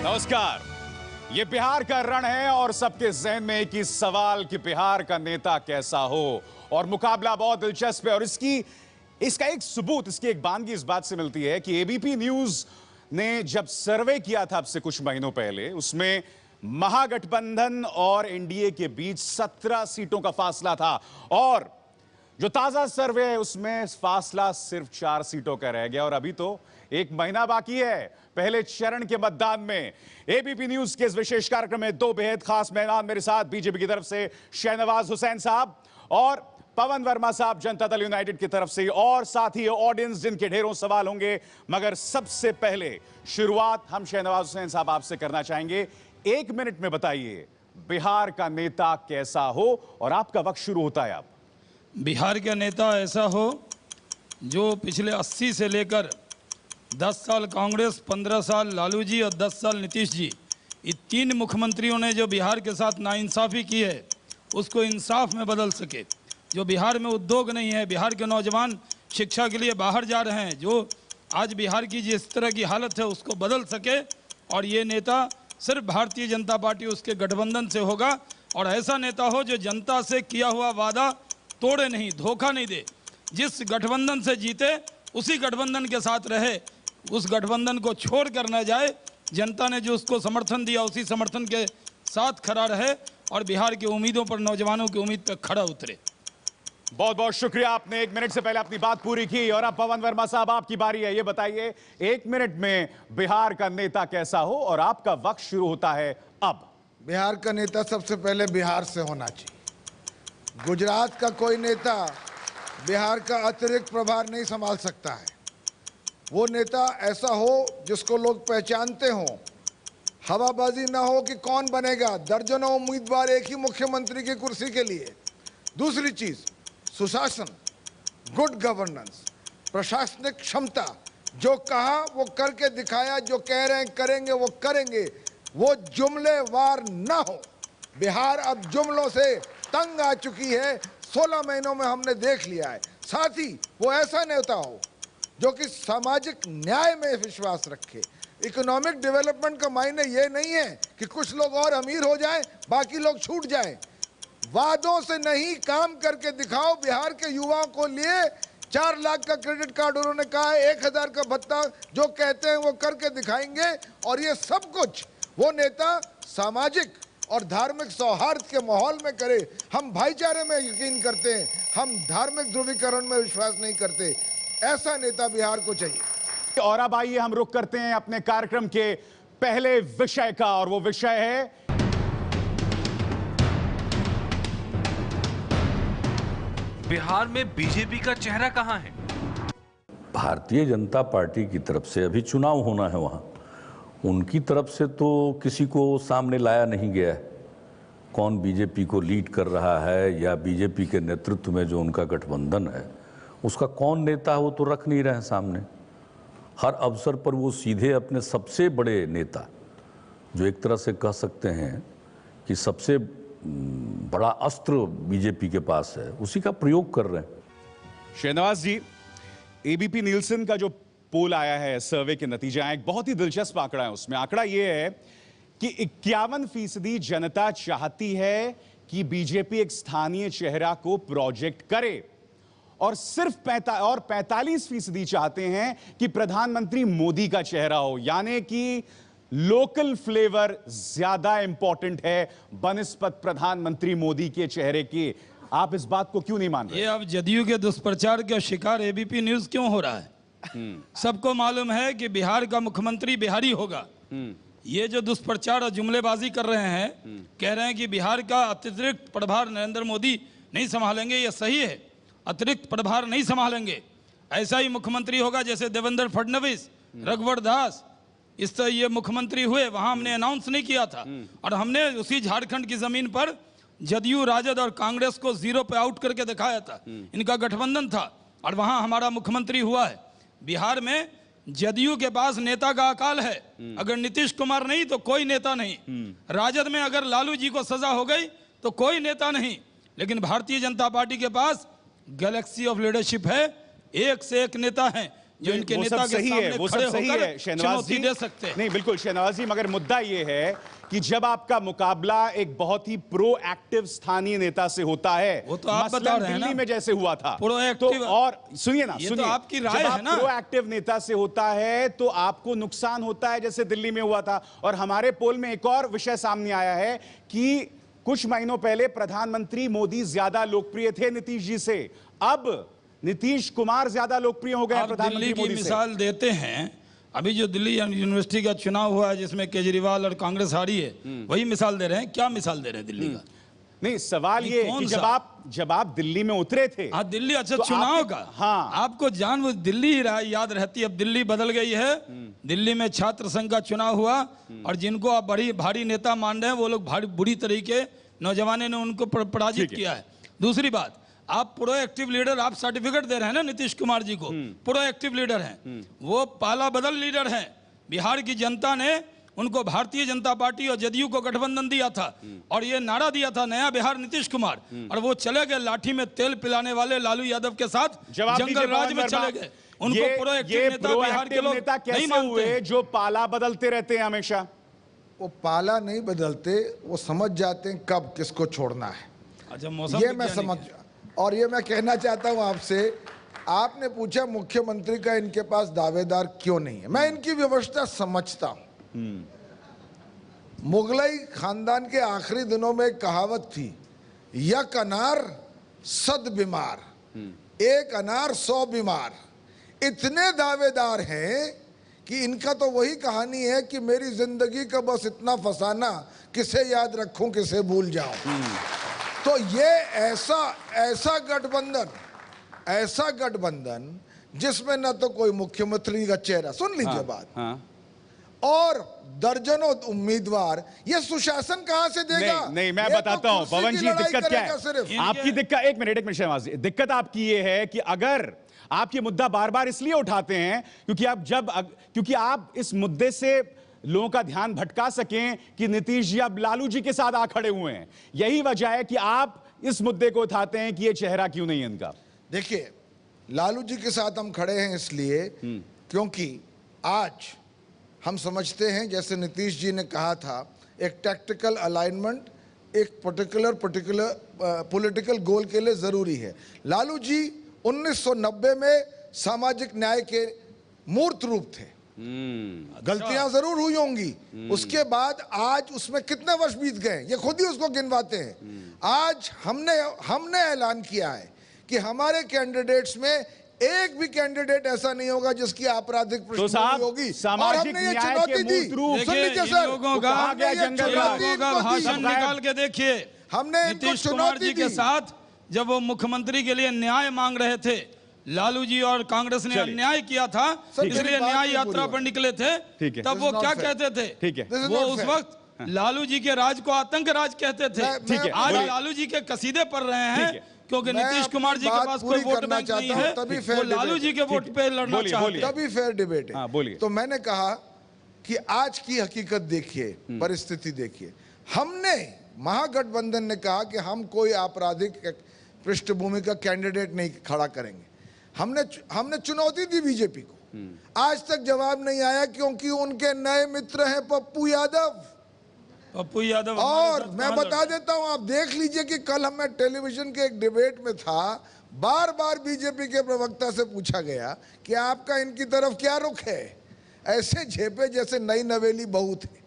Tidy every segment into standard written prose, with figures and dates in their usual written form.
नमस्कार। ये बिहार का रण है और सबके जहन में एक ही सवाल कि बिहार का नेता कैसा हो। और मुकाबला बहुत दिलचस्प है और इसका एक सबूत, इसकी एक बानगी इस बात से मिलती है कि एबीपी न्यूज ने जब सर्वे किया था अब से कुछ महीनों पहले, उसमें महागठबंधन और एनडीए के बीच 17 सीटों का फासला था और जो ताजा सर्वे है उसमें फासला सिर्फ 4 सीटों का रह गया और अभी तो एक महीना बाकी है पहले चरण के मतदान में। एबीपी न्यूज के इस विशेष कार्यक्रम में 2 बेहद खास मेहमान मेरे साथ, बीजेपी की तरफ से शहनवाज हुसैन साहब और पवन वर्मा साहब जनता दल यूनाइटेड की तरफ से, और साथ ही ऑडियंस जिनके ढेरों सवाल होंगे। मगर सबसे पहले शुरुआत हम शहनवाज हुसैन साहब आपसे करना चाहेंगे। 1 मिनट में बताइए बिहार का नेता कैसा हो और आपका वक्त शुरू होता है। अब बिहार का नेता ऐसा हो जो पिछले 80 से लेकर 10 साल कांग्रेस, 15 साल लालू जी और 10 साल नीतीश जी, ये 3 मुख्यमंत्रियों ने जो बिहार के साथ नाइंसाफ़ी की है उसको इंसाफ में बदल सके। जो बिहार में उद्योग नहीं है, बिहार के नौजवान शिक्षा के लिए बाहर जा रहे हैं, जो आज बिहार की जिस तरह की हालत है उसको बदल सके। और ये नेता सिर्फ भारतीय जनता पार्टी उसके गठबंधन से होगा और ऐसा नेता हो जो जनता से किया हुआ वादा तोड़े नहीं, धोखा नहीं दे, जिस गठबंधन से जीते उसी गठबंधन के साथ रहे, उस गठबंधन को छोड़ कर न जाए, जनता ने जो उसको समर्थन दिया उसी समर्थन के साथ खड़ा रहे और बिहार की उम्मीदों पर, नौजवानों की उम्मीद पर खड़ा उतरे। बहुत बहुत शुक्रिया, आपने 1 मिनट से पहले अपनी बात पूरी की। और अब पवन वर्मा साहब आपकी बारी है। ये बताइए 1 मिनट में बिहार का नेता कैसा हो और आपका वक्त शुरू होता है अब। बिहार का नेता सबसे पहले बिहार से होना चाहिए। गुजरात का कोई नेता बिहार का अतिरिक्त प्रभार नहीं संभाल सकता है। वो नेता ऐसा हो जिसको लोग पहचानते हों, हवाबाजी ना हो कि कौन बनेगा, दर्जनों उम्मीदवार एक ही मुख्यमंत्री की कुर्सी के लिए। दूसरी चीज, सुशासन, गुड गवर्नेंस, प्रशासनिक क्षमता, जो कहा वो करके दिखाया, जो कह रहे हैं करेंगे वो करेंगे, वो जुमलेवार ना हो। बिहार अब जुमलों से तंग आ चुकी है, 16 महीनों में हमने देख लिया है। साथ ही वो ऐसा नेता हो जो कि सामाजिक न्याय में विश्वास रखे। इकोनॉमिक डेवलपमेंट का मायने ये नहीं है कि कुछ लोग और अमीर हो जाएं, बाकी लोग छूट जाएं। वादों से नहीं, काम करके दिखाओ। बिहार के युवाओं को लिए 4 लाख का क्रेडिट कार्ड उन्होंने कहा है, 1000 का भत्ता, जो कहते हैं वो करके दिखाएंगे। और ये सब कुछ वो नेता सामाजिक और धार्मिक सौहार्द के माहौल में करे। हम भाईचारे में यकीन करते हैं, हम धार्मिक ध्रुवीकरण में विश्वास नहीं करते। ऐसा नेता बिहार को चाहिए। और अब आइए हम रुक करते हैं अपने कार्यक्रम के पहले विषय का, और वो विषय है बिहार में बीजेपी का चेहरा कहां है। भारतीय जनता पार्टी की तरफ से अभी चुनाव होना है, वहाँ उनकी तरफ से तो किसी को सामने लाया नहीं गया है कौन बीजेपी को लीड कर रहा है, या बीजेपी के नेतृत्व में जो उनका गठबंधन है उसका कौन नेता है वो तो रख नहीं रहे सामने। हर अवसर पर वो सीधे अपने सबसे बड़े नेता, जो एक तरह से कह सकते हैं कि सबसे बड़ा अस्त्र बीजेपी के पास है, उसी का प्रयोग कर रहे हैं। शहनवाज जी, एबीपी नीलसन का जो पोल आया है, सर्वे के नतीजे आए, एक बहुत ही दिलचस्प आंकड़ा है। उसमें आंकड़ा यह है कि 51% जनता चाहती है कि बीजेपी एक स्थानीय चेहरा को प्रोजेक्ट करे और सिर्फ 45% चाहते हैं कि प्रधानमंत्री मोदी का चेहरा हो, यानी कि लोकल फ्लेवर ज्यादा इंपॉर्टेंट है बनिस्बत प्रधानमंत्री मोदी के चेहरे की। आप इस बात को क्यों नहीं मान रहे? ये अब जदयू के दुष्प्रचार के शिकार एबीपी न्यूज क्यों हो रहा है? सबको मालूम है कि बिहार का मुख्यमंत्री बिहारी होगा। ये जो दुष्प्रचार और जुमलेबाजी कर रहे हैं, कह रहे हैं कि बिहार का अतिरिक्त प्रभार नरेंद्र मोदी नहीं संभालेंगे, ये सही है, अतिरिक्त प्रभार नहीं संभालेंगे। ऐसा ही मुख्यमंत्री होगा जैसे देवेंद्र फडणवीस, रघुवर दास, इस तरह ये मुख्यमंत्री हुए। वहां हमने अनाउंस नहीं किया था और हमने उसी झारखंड की जमीन पर जदयू, राजद और कांग्रेस को 0 पे आउट करके दिखाया था। इनका गठबंधन था और वहां हमारा मुख्यमंत्री हुआ है। बिहार में जदयू के पास नेता का अकाल है, अगर नीतीश कुमार नहीं तो कोई नेता नहीं। राजद में अगर लालू जी को सजा हो गई तो कोई नेता नहीं। लेकिन भारतीय जनता पार्टी के पास गैलेक्सी ऑफ लीडरशिप है, एक से एक नेता हैं जो इनके वो नेता सब के सही सामने है, वो खड़े सब सही होकर है शहनवाज चुनौती जी। दे सकते हैं। नहीं बिल्कुल शहनवाज जी, मगर मुद्दा ये है कि जब आपका मुकाबला एक बहुत ही प्रोएक्टिव स्थानीय नेता से होता है, वो तो आप मसलन बता रहे हैं दिल्ली ना, में जैसे हुआ था, प्रोएक्टिव। तो और सुनिए ना, ये सुनिए, तो आपकी राय जब है ना। प्रोएक्टिव नेता से होता है तो आपको नुकसान होता है, जैसे दिल्ली में हुआ था। और हमारे पोल में एक और विषय सामने आया है कि कुछ महीनों पहले प्रधानमंत्री मोदी ज्यादा लोकप्रिय थे नीतीश जी से, अब नीतीश कुमार ज्यादा लोकप्रिय हो गए आप प्रधानमंत्री दिल्ली की मोदी से। मिसाल देते हैं, अभी जो दिल्ली यूनिवर्सिटी का चुनाव हुआ है जिसमें केजरीवाल और कांग्रेस हारी है, वही मिसाल दे रहे हैं। क्या मिसाल दे रहे हैं दिल्ली का? नहीं, सवाल ये है कि जब आप दिल्ली में उतरे थे। हाँ, दिल्ली, अच्छा तो चुनाव आपको- का। हाँ, आपको जान दिल्ली ही याद रहती है। अब दिल्ली बदल गई है। दिल्ली में छात्र संघ का चुनाव हुआ और जिनको आप बड़ी भारी नेता मान रहे हैं वो लोग भारी बुरी तरीके नौजवानों ने उनको पराजित ठीक है। किया है। दूसरी बात, आप प्रोएक्टिव लीडर, आप सर्टिफिकेट दे रहे हैं ना नीतीश कुमार जी को, प्रोएक्टिव लीडर हैं। वो पाला बदल लीडर हैं। बिहार की जनता ने उनको भारतीय जनता पार्टी और जदयू को गठबंधन दिया था और ये नारा दिया था नया बिहार नीतीश कुमार, और वो चले गए लाठी में तेल पिलाने वाले लालू यादव के साथ जंगल राज में चले गए। उनको प्रोएक्टिव नेता बिहार के लोग नहीं मानते हुए जो पाला बदलते रहते हैं हमेशा। वो पाला नहीं बदलते, वो समझ जाते हैं कब किसको छोड़ना है। अच्छा, मौसम ये मैं समझ, और ये मैं कहना चाहता हूं आपसे, आपने पूछा मुख्यमंत्री का इनके पास दावेदार क्यों नहीं है। मैं इनकी व्यवस्था समझता हूं। मुगलई खानदान के आखिरी दिनों में एक कहावत थी, यक अनार सद बीमार, एक अनार 100 बीमार। इतने दावेदार हैं कि इनका तो वही कहानी है कि मेरी जिंदगी का बस इतना फसाना, किसे याद रखूं किसे भूल जाऊं। तो ये ऐसा गठबंधन जिसमें न तो कोई मुख्यमंत्री का चेहरा, सुन लीजिए बात, और दर्जनों उम्मीदवार, ये सुशासन कहां से देगा? नहीं, मैं ये तो बताता हूं कुर्सी पवन की जी लड़ाई दिक्कत क्या करेगा है सिर्फ। आपकी। दिक्कत एक मिनट शहनाज जी, दिक्कत आपकी ये है कि अगर आप ये मुद्दा बार बार इसलिए उठाते हैं क्योंकि आप इस मुद्दे से लोगों का ध्यान भटका सकें कि नीतीश जी अब लालू जी के साथ आ खड़े हुए हैं। यही वजह है कि आप इस मुद्दे को उठाते हैं कि ये चेहरा क्यों नहीं है इनका। देखिए, लालू जी के साथ हम खड़े हैं इसलिए क्योंकि आज हम समझते हैं, जैसे नीतीश जी ने कहा था, एक टैक्टिकल अलाइनमेंट एक पर्टिकुलर पॉलिटिकल गोल के लिए जरूरी है। लालू जी 1990 में सामाजिक न्याय के मूर्त रूप थे। गलतियां जरूर हुई होंगी, उसके बाद आज उसमें कितने वर्ष बीत गए ये खुद ही उसको गिनवाते हैं। आज हमने ऐलान किया है कि हमारे कैंडिडेट्स में एक भी कैंडिडेट ऐसा नहीं होगा जिसकी आपराधिक पृष्ठभूमि होगी। सामाजिक न्याय के मूर्त रूप सुन लीजिए सर, लोगों का भाषण निकाल के देखिए। हमने नीतीश कुमार जी के साथ जब वो मुख्यमंत्री के लिए न्याय मांग रहे थे, लालू जी और कांग्रेस ने अन्याय किया था, इसलिए न्याय यात्रा पर निकले थे। तब वो क्या कहते थे? वो उस वक्त लालू जी के राज को आतंक राज कहते थे। आज लालू जी के कसीदे पढ़ रहे हैं क्योंकि नीतीश कुमार जी के पास कोई वोट बैंक नहीं है, वो लालू जी के वोट पे लड़ना चाहते हैं। तभी फेयर डिबेट है। बोलिए। तो मैंने कहा कि आज की हकीकत देखिए, परिस्थिति देखिए। हमने, महागठबंधन ने कहा कि हम कोई आपराधिक पृष्ठभूमि का कैंडिडेट नहीं खड़ा करेंगे। हमने चुनौती दी बीजेपी को, आज तक जवाब नहीं आया क्योंकि उनके नए मित्र हैं पप्पू यादव। और मैं बता देता हूं, आप देख लीजिए कि कल मैं टेलीविजन के एक डिबेट में था, बार बार बीजेपी के प्रवक्ता से पूछा गया कि आपका इनकी तरफ क्या रुख है, ऐसे झेपे जैसे नई नवेली बहू थे।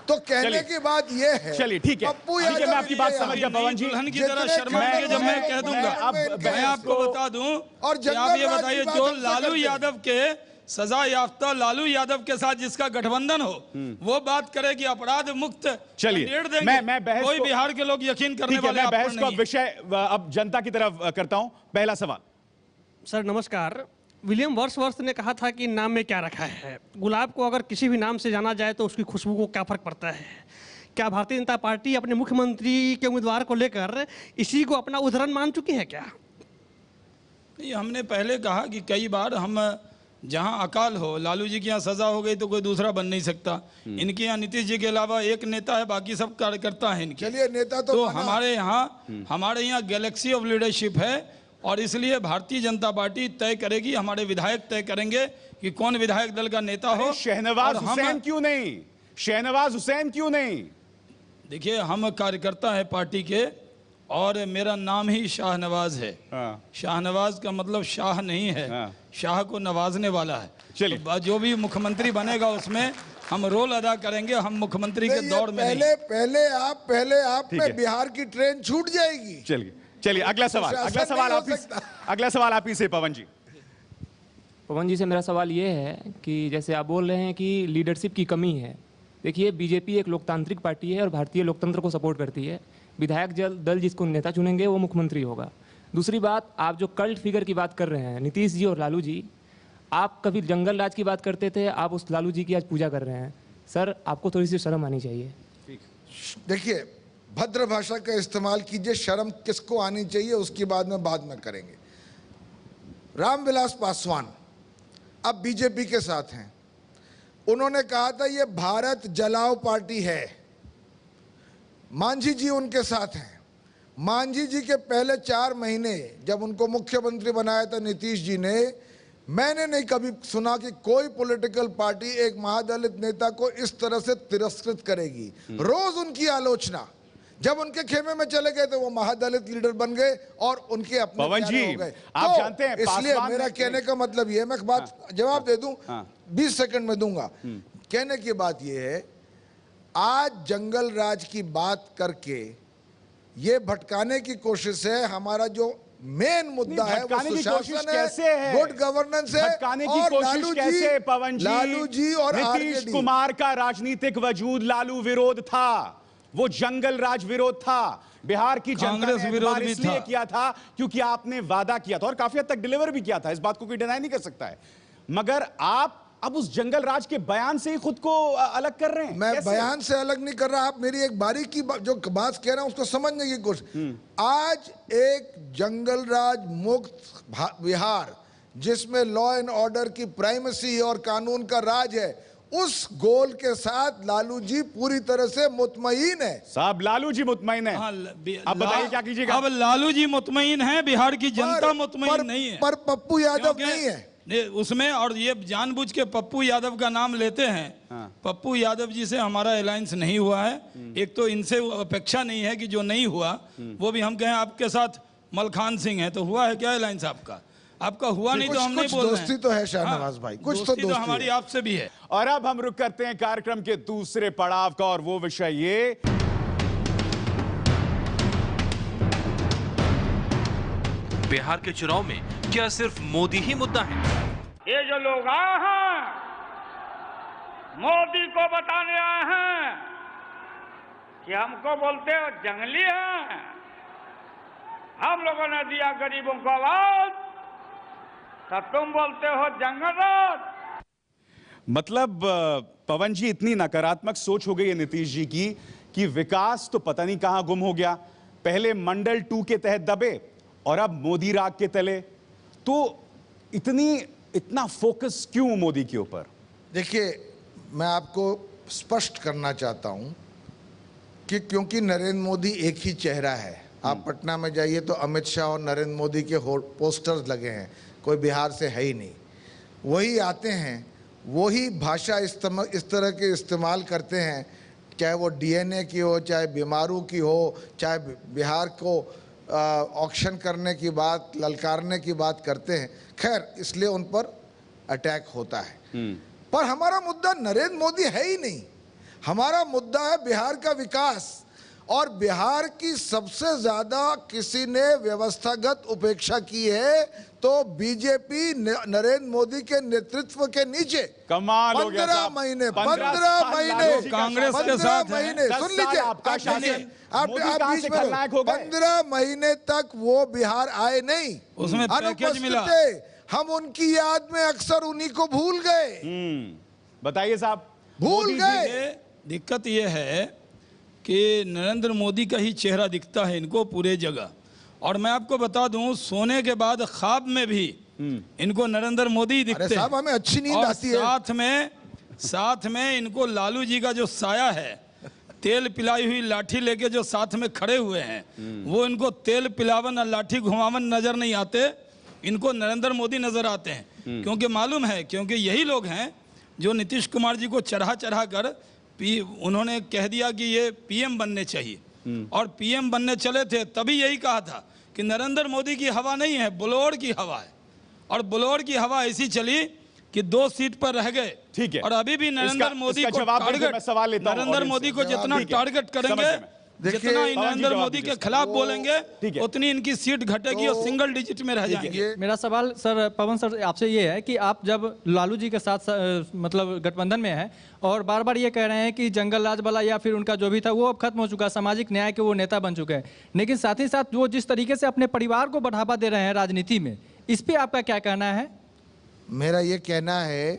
तो कहने की बात यह है, चलिए ठीक है, पप्पू मैं आपकी बात समझ गया पवन जी। दुल्हन की तरह शर्मा के जब मैं कह दूंगा, मैं आपको बता दूं, और आप ये बताइए, जो लालू यादव के सजा याफ्ता लालू यादव के साथ जिसका गठबंधन हो, वो बात करे कि अपराध मुक्त चलिए मैं बहस कोई बिहार के लोग यकीन करने वाले मैं बहस को विषय अब जनता की तरफ करता हूं। पहला सवाल। सर नमस्कार। विलियम वर्ड्सवर्थ ने कहा था कि नाम में क्या रखा है। गुलाब को अगर किसी भी नाम से जाना जाए तो उसकी खुशबू को क्या फर्क पड़ता है? क्या भारतीय जनता पार्टी अपने मुख्यमंत्री के उम्मीदवार को लेकर इसी को अपना उदाहरण मान चुकी है क्या? नहीं, हमने पहले कहा कि कई बार हम जहां अकाल हो, लालू जी की यहाँ सजा हो गई तो कोई दूसरा बन नहीं सकता। इनके यहाँ नीतीश जी के अलावा एक नेता है, बाकी सब कार्यकर्ता है इनके। चलिए नेता तो हमारे यहाँ गैलेक्सी ऑफ लीडरशिप है, और इसलिए भारतीय जनता पार्टी तय करेगी, हमारे विधायक तय करेंगे कि कौन विधायक दल का नेता हो। शहनवाज और हुसैन क्यों नहीं? शहनवाज हुसैन क्यों नहीं? देखिए, हम कार्यकर्ता हैं पार्टी के और मेरा नाम ही शाहनवाज है। हाँ। शाहनवाज का मतलब शाह नहीं है, हाँ। शाह को नवाजने वाला है। चलिए। तो जो भी मुख्यमंत्री बनेगा उसमें हम रोल अदा करेंगे, हम मुख्यमंत्री के नहीं, दौड़ में नहीं। पहले आप ठीक में है। बिहार की ट्रेन छूट जाएगी। चलिए अगला सवाल अगला सवाल आप ही से पवन जी। पवन जी से मेरा सवाल ये है कि जैसे आप बोल रहे हैं कि लीडरशिप की कमी है। देखिए, बीजेपी एक लोकतांत्रिक पार्टी है और भारतीय लोकतंत्र को सपोर्ट करती है। विधायक दल जिसको नेता चुनेंगे वो मुख्यमंत्री होगा। दूसरी बात, आप जो कल्ट फिगर की बात कर रहे हैं, नीतीश जी और लालू जी, आप कभी जंगल राज की बात करते थे, आप उस लालू जी की आज पूजा कर रहे हैं। सर, आपको थोड़ी सी शर्म आनी चाहिए। देखिए, भद्र भाषा का इस्तेमाल कीजिए। शर्म किसको आनी चाहिए उसकी बाद में करेंगे। रामविलास पासवान अब बीजेपी के साथ हैं। उन्होंने कहा था ये भारत जलाओ पार्टी है। मांझी जी उनके साथ हैं। मांझी जी के पहले 4 महीने जब उनको मुख्यमंत्री बनाया था नीतीश जी ने, मैंने नहीं कभी सुना कि कोई पॉलिटिकल पार्टी एक महादलित नेता को इस तरह से तिरस्कृत करेगी। रोज उनकी आलोचना। जब उनके खेमे में चले गए तो वो महादलित लीडर बन गए और उनके अपने पवन प्यारे जी, हो गए। आप तो जानते हैं इसलिए पासवान मेरा ने- कहने का मतलब ये, मैं बात जवाब दे दूं, 20 सेकंड में दूंगा। कहने की बात ये है, आज जंगल राज की बात करके ये भटकाने की कोशिश है। हमारा जो मेन मुद्दा है वो भटकाने की कोशिश सुशासन कैसे है? गुड गवर्नेंस है। भटकाने की और कोशिश कैसे है पवन जी? लालू जी और नीतीश आरजेडी। कुमार का राजनीतिक वजूद लालू विरोध था, वो जंगल राज विरोध था। बिहार की जनता कांग्रेस ने विरोध एतबार भी इसलिए था। किया था क्योंकि आपने वादा किया था और काफी हद तक डिलीवर भी किया था, इस बात को कोई डिनाई नहीं कर सकता है। मगर आप अब उस जंगल राज के बयान से ही खुद को अलग कर रहे हैं। मैं कैसे? बयान से अलग नहीं कर रहा। आप मेरी एक बारीकी जो बात कह रहा हूं उसको समझने की कोशिश। आज एक जंगल राज मुक्त बिहार जिसमें लॉ एंड ऑर्डर की प्राइमेसी और कानून का राज है, उस गोल के साथ लालू जी पूरी तरह से मुतमईन है। साहब लालू जी मुतमईन है। हाँ, अब बताइए क्या कीजिएगा? अब लालू जी मुतमईन है, बिहार की जनता मुतमईन नहीं है। पर पप्पू यादव क्योंकि नहीं है उसमें, और ये जानबूझ के पप्पू यादव का नाम लेते हैं। पप्पू यादव जी से हमारा अलायंस नहीं हुआ है। एक तो इनसे अपेक्षा नहीं है कि जो नहीं हुआ वो भी हम कहें आपके साथ मलखान सिंह है, तो हुआ है क्या अलायंस आपका? आपका हुआ नहीं तो हम नहीं बोल रहे हैं। दोस्ती तो है शाहनवाज भाई, कुछ तो दोस्ती तो दोस्ती हमारी है। आपसे भी है। और अब हम रुक करते हैं कार्यक्रम के दूसरे पड़ाव का, और वो विषय ये बिहार के चुनाव में क्या सिर्फ मोदी ही मुद्दा है? ये जो लोग आए हैं मोदी को बताने आए हैं कि हमको बोलते हो जंगली हैं, हम लोगों ने दिया गरीबों को आवाज, तो तुम बोलते हो जंगल राज। मतलब पवन जी, इतनी नकारात्मक सोच हो गई है नीतीश जी की कि विकास तो पता नहीं कहां गुम हो गया। पहले मंडल 2 के तहत दबे और अब मोदी राग के तले। तो इतना फोकस क्यों मोदी के ऊपर? देखिए, मैं आपको स्पष्ट करना चाहता हूं कि क्योंकि नरेंद्र मोदी एक ही चेहरा है। आप पटना में जाइए तो अमित शाह और नरेंद्र मोदी के पोस्टर्स लगे हैं, कोई बिहार से है ही नहीं। वही आते हैं, वही भाषा इस तरह के इस्तेमाल करते हैं, चाहे वो डीएनए की हो, चाहे बीमारू की हो, चाहे बिहार को ऑक्शन करने की बात, ललकारने की बात करते हैं। खैर, इसलिए उन पर अटैक होता है। पर हमारा मुद्दा नरेंद्र मोदी है ही नहीं। हमारा मुद्दा है बिहार का विकास। और बिहार की सबसे ज्यादा किसी ने व्यवस्थागत उपेक्षा की है तो बीजेपी नरेंद्र मोदी के नेतृत्व के नीचे। कमाल हो गया 15 साहब। महीने 15 महीने कांग्रेस के 15 साथ हैं। महीने 10 सुन लीजिए, आपका शासन, आप मोदी कहां बीच से में खलनायक हो गए? 15 महीने तक वो बिहार आए नहीं, उसमें पैकेज मिला। अनुपस्थित थे। हम उनकी याद में अक्सर उन्हीं को भूल गए। बताइए साहब। भूल मोदी जी गए। के दिक्कत ये है कि नरेंद्र मोदी का ही चेहरा दिखता है इनको पूरे जगह। और मैं आपको बता दूं, सोने के बाद ख्वाब में भी इनको नरेंद्र मोदी ही दिखते अरे हैं। साहब, हमें अच्छी नींद और आती है। साथ में इनको लालू जी का जो साया है तेल पिलाई हुई लाठी लेके जो साथ में खड़े हुए हैं, वो इनको तेल पिलावन और लाठी घुमावन नजर नहीं आते, इनको नरेंद्र मोदी नजर आते हैं। क्योंकि मालूम है, क्योंकि यही लोग हैं जो नीतीश कुमार जी को चढ़ा चढ़ा कर उन्होंने कह दिया कि ये पीएम बनने चाहिए, और पीएम बनने चले थे तभी यही कहा था कि नरेंद्र मोदी की हवा नहीं है, बुलोर की हवा है। और बुलोर की हवा ऐसी चली कि 2 सीट पर रह गए। ठीक है, और अभी भी नरेंद्र मोदी को नरेंद्र मोदी को जितना टारगेट करेंगे, जितना ही नरेंद्र मोदी के खिलाफ बोलेंगे, उतनी इनकी सीट घटेगी और सिंगल डिजिट में रह जाएंगे। मेरा सवाल सर पवन सर आपसे ये है कि आप जब लालू जी के साथ मतलब गठबंधन में हैं और बार बार ये कह रहे हैं कि जंगल राज वाला या फिर उनका जो भी था वो अब खत्म हो चुका, सामाजिक न्याय के वो नेता बन चुके हैं, लेकिन साथ ही साथ वो जिस तरीके से अपने परिवार को बढ़ावा दे रहे हैं राजनीति में, इस पर आपका क्या कहना है? मेरा ये कहना है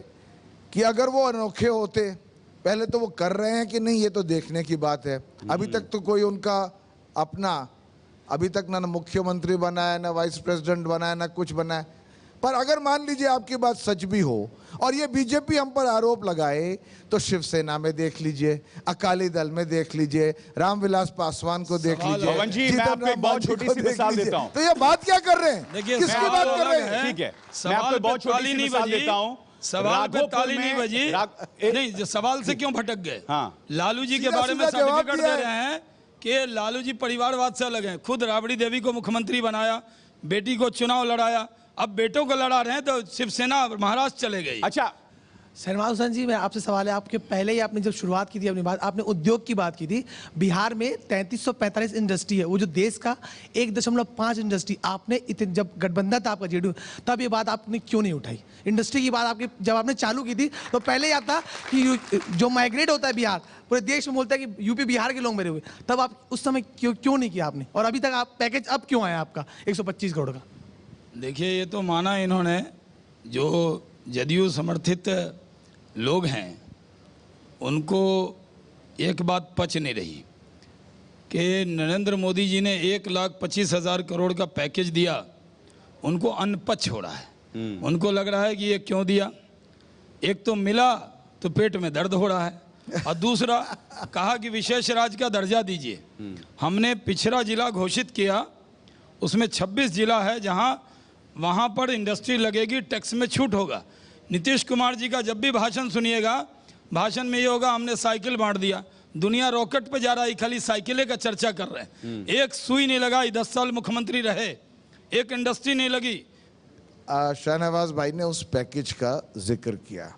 कि अगर वो अनोखे होते, पहले तो वो कर रहे हैं कि नहीं ये तो देखने की बात है। अभी तक तो कोई उनका अपना, अभी तक ना मुख्यमंत्री बना है, ना वाइस प्रेसिडेंट बना है, ना कुछ बना है। पर अगर मान लीजिए आपकी बात सच भी हो और ये बीजेपी हम पर आरोप लगाए, तो शिवसेना में देख लीजिए, अकाली दल में देख लीजिए, रामविलास पासवान को देख लीजिए, मैं आपको एक बहुत छोटी सी मिसाल देता हूं। तो ये बात क्या कर रहे हैं, किसकी बात कर रहे हैं? ठीक है, मैं आपको बहुत छोटी सी मिसाल देता हूं। सवाल पे ताली नहीं बजी, नहीं जो सवाल से क्यों भटक गए? लालू जी के बारे में सर्टिफिकेट दे रहे हैं कि लालू जी परिवारवाद से अलग हैं। खुद राबड़ी देवी को मुख्यमंत्री बनाया, बेटी को चुनाव लड़ाया, अब बेटों को लड़ा रहे हैं तो शिवसेना महाराष्ट्र चले गई। अच्छा शहनवाज हुसैन जी, मैं आपसे सवाल है, आपके पहले ही आपने जब शुरुआत की थी अपनी बात, आपने उद्योग की बात की थी। बिहार में 3345 इंडस्ट्री है, वो जो देश का 1.5 इंडस्ट्री, आपने इतने जब गठबंधन था आपका जेडीयू, तब ये बात आपने क्यों नहीं उठाई? इंडस्ट्री की बात आपकी जब आपने चालू की थी तो पहले ही आता कि जो माइग्रेट होता है बिहार, पूरे देश में बोलता है कि यूपी बिहार के लोग मेरे हुए, तब आप उस समय क्यों नहीं किया आपने? और अभी तक आप पैकेज अब क्यों आया आपका 125 करोड़ का? देखिए, ये तो माना इन्होंने, जो जदयू समर्थित लोग हैं उनको एक बात पच नहीं रही कि नरेंद्र मोदी जी ने 1,25,000 करोड़ का पैकेज दिया, उनको अनपच हो रहा है। उनको लग रहा है कि ये क्यों दिया, एक तो मिला तो पेट में दर्द हो रहा है, और दूसरा कहा कि विशेष राज्य का दर्जा दीजिए। हमने पिछड़ा जिला घोषित किया, उसमें 26 जिला है जहां वहां पर इंडस्ट्री लगेगी, टैक्स में छूट होगा। नीतीश कुमार जी का जब भी भाषण सुनिएगा, भाषण में ये होगा हमने साइकिल बांट दिया। दुनिया रॉकेट पे जा रहा है, खाली साइकिलें का चर्चा कर रहे हैं। एक सुई नहीं लगाई, 10 साल मुख्यमंत्री रहे, एक इंडस्ट्री नहीं लगी। शाहनवाज भाई ने उस पैकेज का जिक्र किया,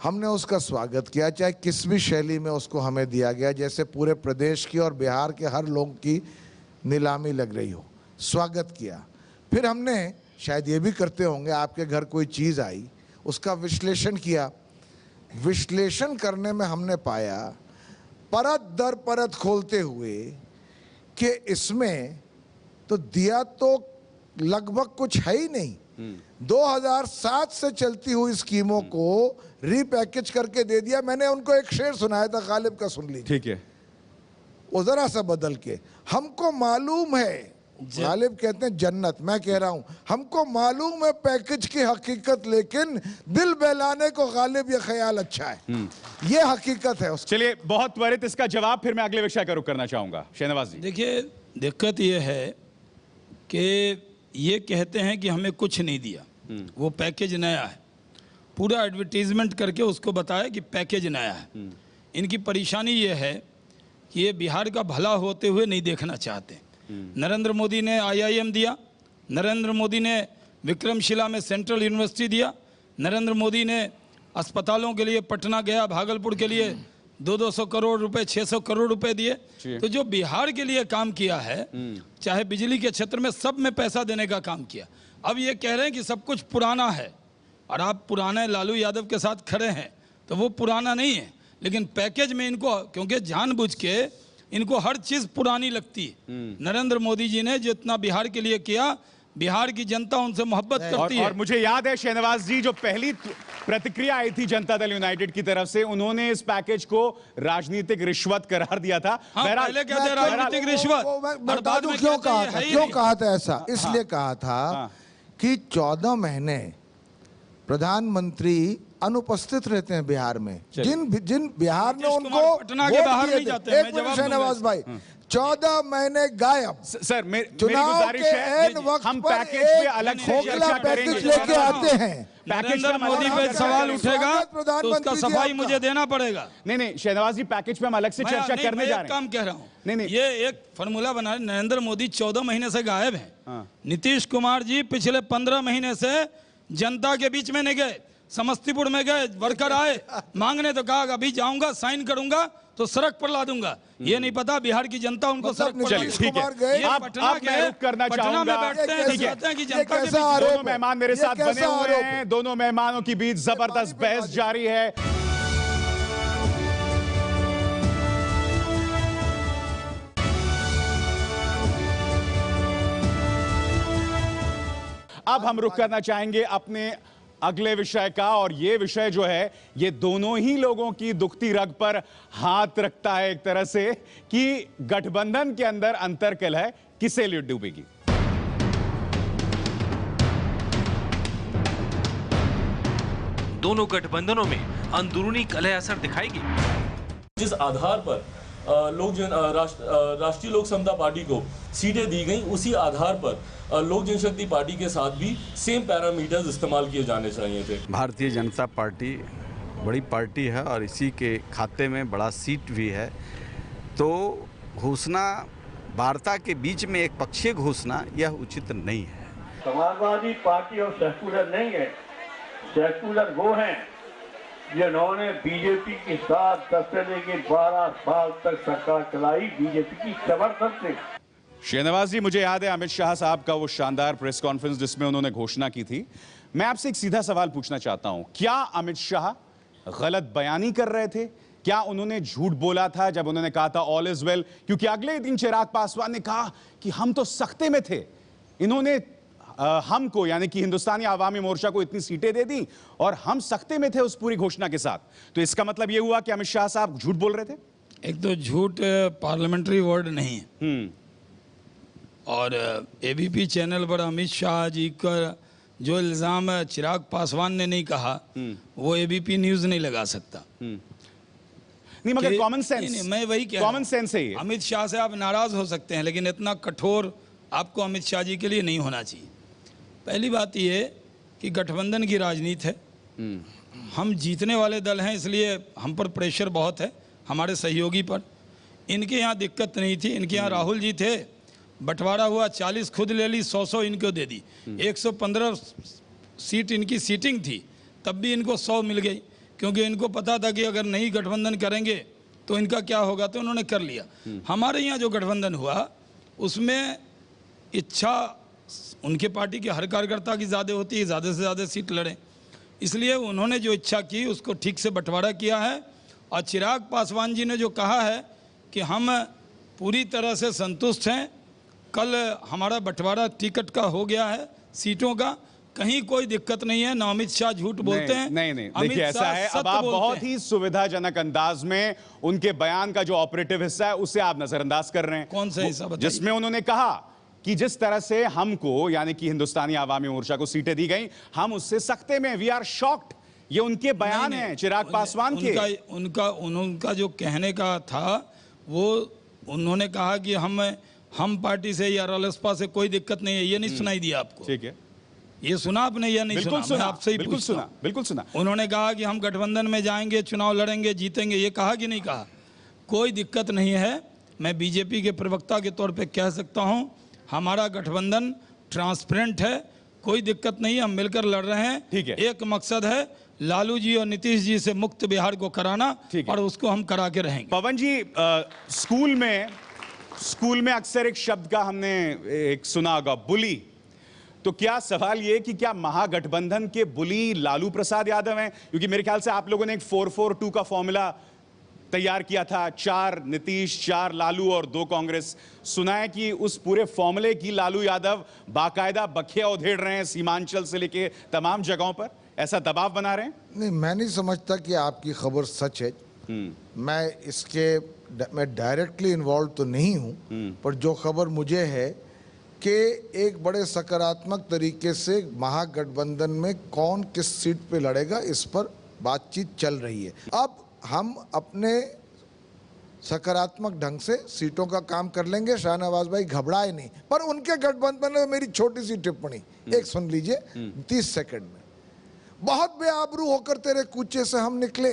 हमने उसका स्वागत किया, चाहे किस भी शैली में उसको हमें दिया गया, जैसे पूरे प्रदेश की और बिहार के हर लोग की नीलामी लग रही हो, स्वागत किया। फिर हमने शायद ये भी करते होंगे, आपके घर कोई चीज़ आई, उसका विश्लेषण किया। विश्लेषण करने में हमने पाया, परत दर परत खोलते हुए, कि इसमें तो दिया तो लगभग कुछ है ही नहीं। 2007 से चलती हुई स्कीमों को रीपैकेज करके दे दिया। मैंने उनको एक शेर सुनाया था, गालिब का सुन लीजिए। ठीक है, वो जरा सा बदल के, हमको मालूम है, गालिब कहते हैं जन्नत, मैं कह रहा हूं हमको मालूम है पैकेज की हकीकत, लेकिन दिल बहलाने को गालिब ये ख्याल अच्छा है। ये हकीकत है उसकी। चलिए, बहुत त्वरित इसका जवाब, फिर मैं अगले विषय का रुख करना चाहूंगा। शहनवाज जी, देखिए, दिक्कत ये है कि ये कहते हैं कि हमें कुछ नहीं दिया, वो पैकेज नया है, पूरा एडवर्टीजमेंट करके उसको बताया कि पैकेज नया है। इनकी परेशानी ये है कि ये बिहार का भला होते हुए नहीं देखना चाहते। नरेंद्र मोदी ने IIM दिया, नरेंद्र मोदी ने विक्रमशिला में सेंट्रल यूनिवर्सिटी दिया, नरेंद्र मोदी ने अस्पतालों के लिए पटना गया, भागलपुर के लिए 200 करोड़ रुपए, 600 करोड़ रुपए दिए। तो जो बिहार के लिए काम किया है, चाहे बिजली के क्षेत्र में, सब में पैसा देने का काम किया। अब ये कह रहे हैं कि सब कुछ पुराना है, और आप पुराने लालू यादव के साथ खड़े हैं, तो वो पुराना नहीं है। लेकिन पैकेज में इनको, क्योंकि जानबूझ के इनको हर चीज पुरानी लगती है। नरेंद्र मोदी जी ने जितना बिहार के लिए किया, बिहार की जनता उनसे मोहब्बत करती है। और मुझे याद है शहनवाज जी, जो पहली प्रतिक्रिया आई थी जनता दल यूनाइटेड की तरफ से, उन्होंने इस पैकेज को राजनीतिक रिश्वत करार दिया था। पहले कहते राजनीतिक रिश्वत, बता दूं क्यों कहा था ऐसा? इसलिए कहा था कि 14 महीने प्रधानमंत्री अनुपस्थित रहते हैं बिहार में। जिन बिहार ने नीतीश उनको कुमार पटना के वोट बाहर दिए नहीं थे। जाते, एक मैं मिनट जवाब शहनवाज दूंगा। भाई, 14 महीने गायब। सर मेरी चुनाव गुजारिश के है, एन वक्त हम पर पैकेज पे एक अलग से खोखला चर्चा पैकेज करेंगे। लेके आते हैं। पैकेज नरेंद्र पे मोदी पे सवाल उठेगा तो उसका प्रधानमंत्री जी सफाई आपका। मुझे देना पड़ेगा। नहीं शहनवाज जी, पैकेज पे हम अलग से चर्चा नहीं, करने मैं जा एक रहे काम हैं। कह रहा हूँ, नहीं। ये एक फॉर्मूला बना है। नरेंद्र मोदी 14 महीने से गायब हैं। हाँ। नीतीश कुमार जी पिछले 15 महीने से जनता के बीच में नहीं गए। समस्तीपुर में गए, वर्कर आए मांगने तो कहा अभी जाऊंगा, साइन करूंगा तो सड़क पर ला दूंगा। ये नहीं पता बिहार की जनता उनको सड़क पर ला नीतीश दूंगा। कुमार गए। ये अब पटना मैं गए, रुक करना पटना में चाहूंगा। बैठते हैं, ठीक है। चाहते हैं कि ये जनता के कैसा बीच आरोप दोनों मेहमान मेरे ये साथ बने कैसा हुए आरोप हैं। दोनों मेहमानों के बीच जबरदस्त बहस जारी है। अब हम रुक करना चाहेंगे अपने अगले विषय का, और ये विषय जो है ये दोनों ही लोगों की दुखती रग पर हाथ रखता है एक तरह से कि गठबंधन के अंदर अंतर्कलह है, किसे लीड डूबेगी। दोनों गठबंधनों में अंदरूनी कलह असर दिखाएगी। जिस आधार पर राष्ट्रीय लोक समता पार्टी को सीटें दी गई, उसी आधार पर लोक जनशक्ति पार्टी के साथ भी सेम पैरामीटर्स इस्तेमाल किए जाने चाहिए थे। भारतीय जनता पार्टी बड़ी पार्टी है और इसी के खाते में बड़ा सीट भी है, तो घोषणा वार्ता के बीच में एक पक्षीय घोषणा यह उचित नहीं है। समाजवादी पार्टी और सेक्युलर नहीं है, सेक्युलर वो हैं जिन्होंने बीजेपी के साथ 10 से लेकर 12 साल तक सरकार चलाई, बीजेपी की जबरदस्ती। शहनवाज जी, मुझे याद है अमित शाह साहब का वो शानदार प्रेस कॉन्फ्रेंस जिसमें उन्होंने घोषणा की थी। मैं आपसे एक सीधा सवाल पूछना चाहता हूं, क्या अमित शाह गलत बयानी कर रहे थे? क्या उन्होंने झूठ बोला था जब उन्होंने कहा था ऑल इज वेल? क्योंकि अगले दिन चिराग पासवान ने कहा कि हम तो सख्ते में थे, इन्होंने हमको यानी कि हिंदुस्तानी आवामी मोर्चा को इतनी सीटें दे दी और हम सख्ते में थे उस पूरी घोषणा के साथ। तो इसका मतलब यह हुआ कि अमित शाह साहब झूठ बोल रहे थे? एक तो झूठ पार्लियामेंट्री वर्ड नहीं है, और एबीपी चैनल पर अमित शाह जी का जो इल्जाम चिराग पासवान ने नहीं कहा वो एबीपी न्यूज नहीं लगा सकता। नहीं मगर कॉमन सेंस, नहीं, मैं वही कह कॉमन सेंस है ये। अमित शाह से आप नाराज हो सकते हैं, लेकिन इतना कठोर आपको अमित शाह जी के लिए नहीं होना चाहिए। पहली बात ये कि गठबंधन की राजनीति है, हम जीतने वाले दल हैं, इसलिए हम पर प्रेशर बहुत है, हमारे सहयोगी पर। इनके यहाँ दिक्कत नहीं थी, इनके यहाँ राहुल जी थे, बंटवारा हुआ, 40 खुद ले ली, 100 इनको दे दी, 115 सीट इनकी सीटिंग थी, तब भी इनको 100 मिल गई, क्योंकि इनको पता था कि अगर नहीं गठबंधन करेंगे तो इनका क्या होगा, तो उन्होंने कर लिया। हमारे यहाँ जो गठबंधन हुआ उसमें इच्छा उनके पार्टी के हर कार्यकर्ता की ज़्यादा होती है, ज़्यादा से ज़्यादा सीट लड़ें, इसलिए उन्होंने जो इच्छा की उसको ठीक से बंटवारा किया है। और चिराग पासवान जी ने जो कहा है कि हम पूरी तरह से संतुष्ट हैं, कल हमारा बंटवारा टिकट का हो गया है, सीटों का, कहीं कोई दिक्कत नहीं है, ना अमित शाह झूठ बोलते हैं। नहीं देखिए ऐसा है, अब आप बहुत ही सुविधाजनक अंदाज में उनके बयान का जो ऑपरेटिव हिस्सा है उसे आप नजरअंदाज कर रहे हैं। कौन सा हिस्सा बताइए? जिसमें उन्होंने कहा कि जिस तरह से हमको यानी कि हिंदुस्तानी आवामी मोर्चा को सीटें दी गई, हम उससे सख्ते में, वी आर शॉक्ड। ये उनके बयान हैं चिराग पासवान के। उनका जो कहने का था वो उन्होंने कहा कि हम पार्टी से या रालोसपा से कोई दिक्कत नहीं है, ये नहीं सुनाई दिया आपको? ठीक है, ये सुना आपने या नहीं? बिल्कुल सुना, मैं आपसे ही बिल्कुल पूछता हूं। सुना, बिल्कुल सुना। उन्होंने कहा कि हम गठबंधन में जाएंगे, चुनाव लड़ेंगे, जीतेंगे, ये कहा कि नहीं कहा? कोई दिक्कत नहीं है। मैं बीजेपी के प्रवक्ता के तौर पे कह सकता हूं, हमारा गठबंधन ट्रांसपेरेंट है, कोई दिक्कत नहीं, हम मिलकर लड़ रहे हैं। ठीक है। एक मकसद है लालू जी और नीतीश जी से मुक्त बिहार को कराना, और उसको हम करा के रहेंगे। पवन जी, स्कूल में अक्सर एक शब्द का हमने एक सुना होगा, बुली। तो क्या सवाल ये कि क्या महागठबंधन के बुली लालू प्रसाद यादव हैं? क्योंकि मेरे ख्याल से आप लोगों ने एक 442 का फॉर्मूला तैयार किया था, 4 नीतीश, 4 लालू और 2 कांग्रेस। सुना है कि उस पूरे फॉर्मूले की लालू यादव बाकायदा बखिया उधेड़ रहे हैं, सीमांचल से लेके तमाम जगहों पर ऐसा दबाव बना रहे हैं। नहीं, मैं नहीं समझता कि आपकी खबर सच है। मैं डायरेक्टली इन्वॉल्व तो नहीं हूं, पर जो खबर मुझे है कि एक बड़े सकारात्मक तरीके से महागठबंधन में कौन किस सीट पे लड़ेगा इस पर बातचीत चल रही है। अब हम अपने सकारात्मक ढंग से सीटों का काम कर लेंगे। शाहनवाज भाई घबराए नहीं, पर उनके गठबंधन में मेरी छोटी सी टिप्पणी एक सुन लीजिए 30 सेकंड में। बहुत बेआबरू होकर तेरे कूचे से हम निकले,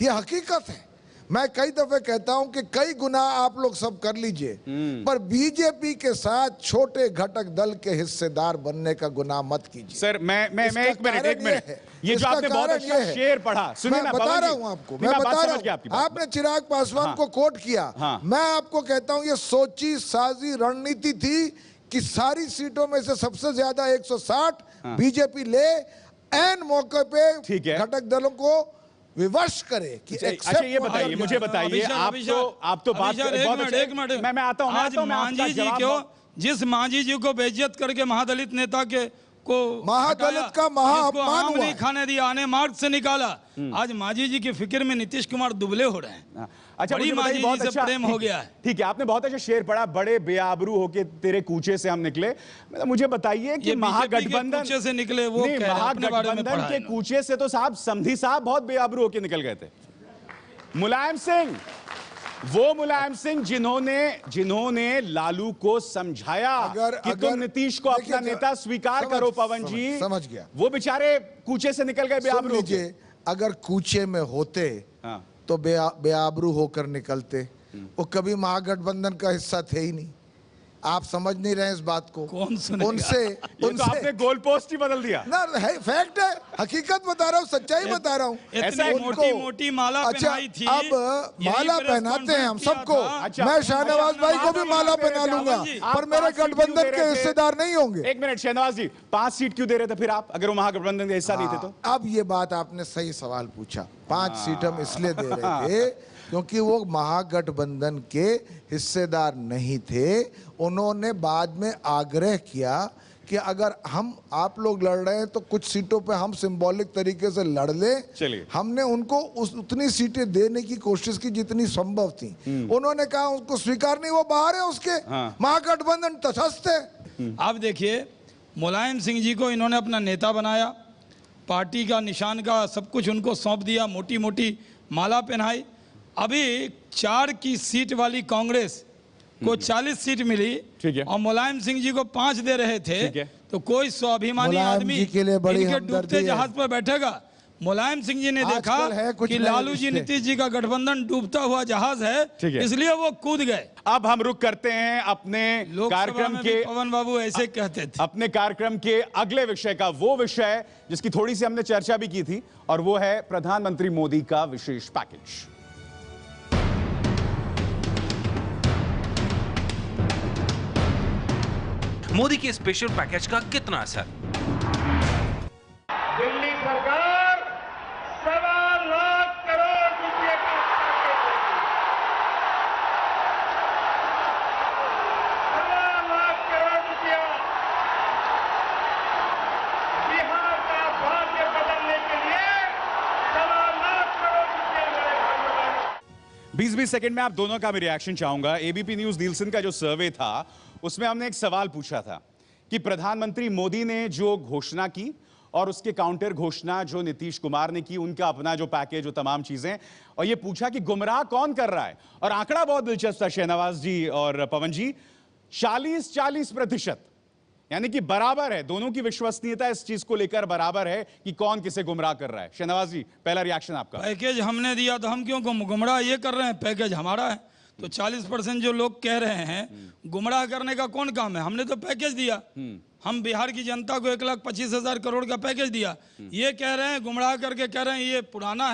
ये हकीकत है। मैं कई दफे कहता हूं कि कई गुनाह आप लोग सब कर लीजिए, पर बीजेपी के साथ छोटे घटक दल के हिस्सेदार बनने का गुनाह मत कीजिए। सर मैं एक मिनट ये जो आपने बहुत अच्छा शेर पढ़ा, सुनिए ना, मैं बता रहा हूं आपको, मैं बता रहा हूं। आपने चिराग पासवान को कोट किया, मैं आपको कहता हूं ये सोची साजी रणनीति थी कि सारी सीटों में से सबसे ज्यादा 160 बीजेपी ले, एन मौके पे घटक दलों को विवश करे कि अच्छा ये बताइए, मुझे बताइए, आप तो बात एक मिनट मैं आता हूं। आज मांझी जी क्यों, जिस मांझी जी को बेइज्जत करके महादलित नेता के को महादलित का महाअपमान हुआ, नहीं खाने दिया, आने मार्ग से निकाला, आज मांझी जी की फिक्र में नीतीश कुमार दुबले हो रहे हैं। अच्छा, बड़ी मांझी जी से प्रेम हो गया है। ठीक है, आपने बहुत अच्छा शेर पढ़ा, बड़े बेआबरू होके तेरे कूचे से हम निकले। मुझे बताइए कि महागठबंधन कूचे से निकले, वो महागठबंधन के कूचे से तो साहब समधी साहब बहुत बेआबरू होके निकल गए थे। मुलायम सिंह, वो मुलायम सिंह जिन्होंने लालू को समझाया कि तुम नीतीश को अपना नेता स्वीकार करो, पवन जी, समझ गया, वो बेचारे कूचे से निकल गए बेआबरू होके। अगर कूचे में होते तो बेआबरू होकर निकलते, वो कभी महागठबंधन का हिस्सा थे ही नहीं। आप समझ नहीं रहे इस बात को। कौन सुनेगा? उनसे तो आपने गोल पोस्ट ही बदल दिया ना, है फैक्ट है, हकीकत बता रहा हूँ, सच्चाई बता रहा हूँ। ऐसा मोटी माला पहनाई थी। अब माला पहनाते हैं हम सबको, मैं शाहनवाज भाई को भी माला पहना लूंगा, पर मेरे गठबंधन के हिस्सेदार नहीं होंगे। एक मिनट शाहनवाज जी, 5 सीट क्यों दे रहे थे फिर आप, अगर वो महागठबंधन का हिस्सा नहीं थे तो? अब ये बात आपने सही सवाल पूछा। 5 सीट हम इसलिए दे रहे थे क्योंकि वो महागठबंधन के हिस्सेदार नहीं थे। उन्होंने बाद में आग्रह किया कि अगर आप लोग लड़ रहे हैं तो कुछ सीटों पे हम सिंबॉलिक तरीके से लड़ लें। चलिए, हमने उनको उतनी सीटें देने की कोशिश की जितनी संभव थी। उन्होंने कहा उसको स्वीकार नहीं, वो बाहर है उसके, महागठबंधन तटस्थ है। आप देखिए, मुलायम सिंह जी को इन्होंने अपना नेता बनाया, पार्टी का निशान का सब कुछ उनको सौंप दिया, मोटी मोटी माला पहनाई। अभी 4 की सीट वाली कांग्रेस को 40 सीट मिली और मुलायम सिंह जी को 5 दे रहे थे, तो कोई स्वाभिमानी आदमी इनके डूबते जहाज पर बैठेगा? मुलायम सिंह जी ने देखा कि लालू जी नीतीश जी का गठबंधन डूबता हुआ जहाज है, इसलिए वो कूद गए। अब हम रुक करते हैं अपने कार्यक्रम के, पवन बाबू ऐसे कहते थे, अपने कार्यक्रम के अगले विषय का, वो विषय जिसकी थोड़ी सी हमने चर्चा भी की थी, और वो है प्रधानमंत्री मोदी का विशेष पैकेज। मोदी के स्पेशल पैकेज का कितना असर? दिल्ली सरकार 1.25 लाख करोड़ रुपए का पैकेज देगी। 1.25 लाख करोड़ रुपया बिहार का भाग्य बदलने के लिए 1.25 लाख करोड़ रुपया मेरे भाइयों। 20-20 सेकंड में आप दोनों का भी रिएक्शन चाहूंगा। एबीपी न्यूज नीलसन का जो सर्वे था उसमें हमने एक सवाल पूछा था कि प्रधानमंत्री मोदी ने जो घोषणा की और उसके काउंटर घोषणा जो नीतीश कुमार ने की, उनका अपना जो पैकेज, जो तमाम चीजें, और ये पूछा कि गुमराह कौन कर रहा है। और आंकड़ा बहुत दिलचस्प था शाहनवाज जी और पवन जी, 40-40%, यानी कि बराबर है, दोनों की विश्वसनीयता इस चीज को लेकर बराबर है कि कौन किसे गुमराह कर रहा है। शाहनवाज जी, पहला रिएक्शन आपका। पैकेज हमने दिया तो हम क्यों गुमराह ये कर रहे हैं? पैकेज हमारा है, तो 40% जो लोग कह रहे हैं गुमराह करने का कौन काम है? हमने तो पैकेज दिया, हम बिहार की जनता को 1,25,000 करोड़ का पैकेज दिया। ये कह रहे हैं, गुमराह करके कह रहे हैं ये पुराना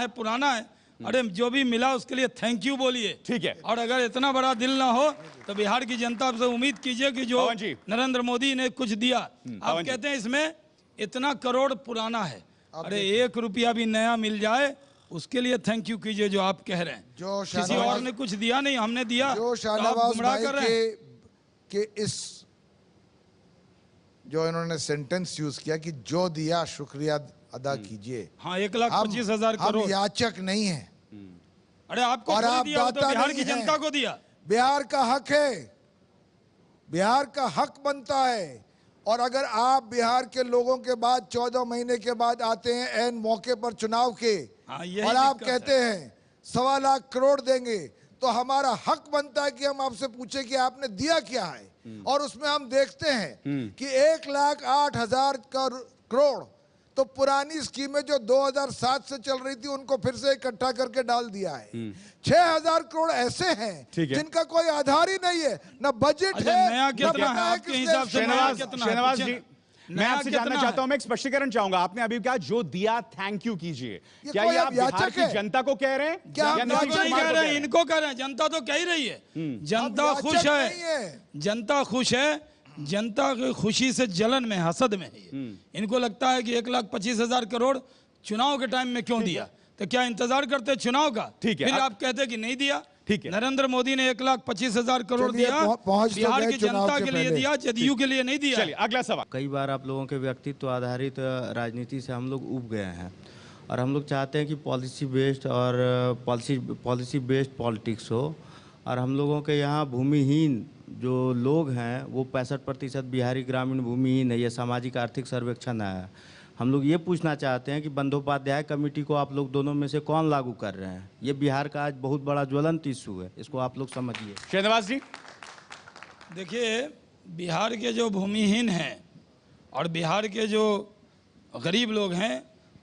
है। अरे जो भी मिला उसके लिए थैंक यू बोलिए, ठीक है। और अगर इतना बड़ा दिल ना हो तो बिहार की जनता से उम्मीद कीजिए कि जो नरेंद्र मोदी ने कुछ दिया, आप कहते हैं इसमें इतना करोड़ पुराना है, अरे 1 रुपया भी नया मिल जाए उसके लिए थैंक यू कीजिए जो आप कह रहे हैं। जो किसी और ने कुछ दिया नहीं, हमने दिया, जो शाहनवाज भाई के इस जो इन्होंने सेंटेंस यूज किया कि जो दिया शुक्रिया अदा कीजिए। हाँ, 1,25,000 करोड़। हम याचक नहीं है। अरे आपको और आप दिया, तो बिहार की जनता को दिया। बिहार का हक है, बिहार का हक बनता है, और अगर आप बिहार के लोगों के बाद 14 महीने के बाद आते हैं ऐन मौके पर चुनाव के और आप कहते हैं 1.25 लाख करोड़ देंगे, तो हमारा हक बनता है कि हम आपसे पूछे कि आपने दिया क्या है। और उसमें हम देखते हैं कि 1,08,000 करोड़ तो पुरानी स्कीमें जो 2007 से चल रही थी उनको फिर से इकट्ठा करके डाल दिया है। 6,000 करोड़ ऐसे हैं जिनका कोई आधार ही नहीं है, न बजट है, नया कितना है आपके हिसाब से? शहनवाज जी, मैं आपसे जानना चाहता हूं, मैं एक स्पष्टीकरण चाहूंगा। आपने अभी कहा जो दिया थैंक यू कीजिए, क्या ये आप बिहार की जनता को कह रहे हैं? क्या कह रहे हैं? इनको कह रहे हैं। जनता तो कह ही रही है, जनता खुश है, जनता खुश है, जनता की खुशी से जलन में, हसद में है। इनको लगता है कि 1,25,000 करोड़ चुनाव के टाइम में क्यों दिया, तो क्या इंतजार करते चुनाव का? ठीक है, फिर आप कहते कि नहीं दिया। ठीक है, नरेंद्र मोदी ने 1,25,000 करोड़ दिया, बिहार की जनता के लिए दिया, जदयू के लिए नहीं दिया। चलिए अगला सवाल। कई बार आप लोगों के व्यक्तित्व आधारित राजनीति से हम लोग उब गए हैं और हम लोग चाहते हैं कि पॉलिसी बेस्ड और पॉलिसी बेस्ड पॉलिटिक्स हो। और हम लोगों के यहाँ भूमिहीन जो लोग हैं वो 65% बिहारी ग्रामीण भूमिहीन है। ये सामाजिक आर्थिक सर्वेक्षण है। हम लोग ये पूछना चाहते हैं कि बंदोपाध्याय कमेटी को आप लोग दोनों में से कौन लागू कर रहे हैं? ये बिहार का आज बहुत बड़ा ज्वलंत इशू है, इसको आप लोग समझिए। शहनवाज जी, देखिए, बिहार के जो भूमिहीन हैं और बिहार के जो गरीब लोग हैं